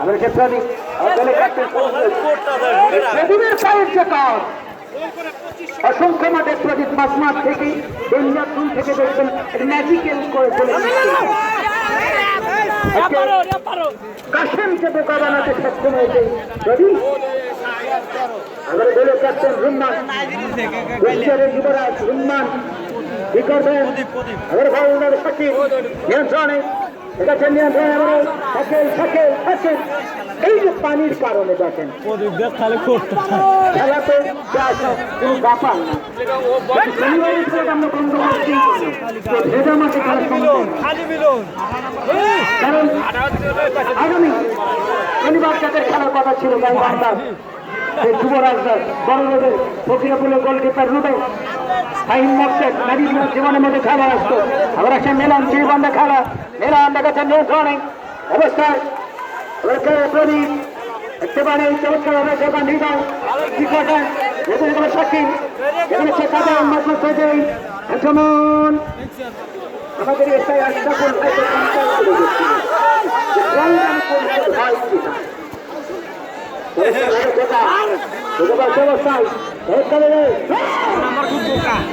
আমাদের ক্ষেত্রে সাহায্য কাজ অসংখ্য মাঠে প্রদীপ মাস মাঠ থেকে দুন থেকে দেখবেন ম্যাজিক্যাল করে চলে কাশেমকে বোকা বানাতে সক্ষম হয়েছে যদি আমাদের দলের ক্যাপ্টেন রুম্মান যুবরাজ রুম্মান কি করবেন আমাদের ভাই সাকিব নিয়ন্ত্রণে এই যে পানির কারণে দেখেন খেলাতে কোনো ব্যাপার না আমরা বন্ধ করছি ভেজা মাঠে খেলার কারণ আগামী শনিবার যাদের খেলার কথা ছিল যুবরাজদার বড় রোডের ফকিরাপুরের গোলকিপার রুবে ফাহিম মকসেদ নাবিব জীবনের মধ্যে খেলা আসতো আবার একটা মেলান চিরবান্ধা খেলা মেলান দেখাচ্ছেন নিয়ন্ত্রণে অবস্থায় প্রদীপ একেবারে চমৎকারভাবে দোকান হৃদয় ক্রিকেটার এখানে সাক্ষী এখানে শেখাতে মাত্র পেতেই যেমন আমাদের এসআই আশরাফুল ভাই অবস্থায়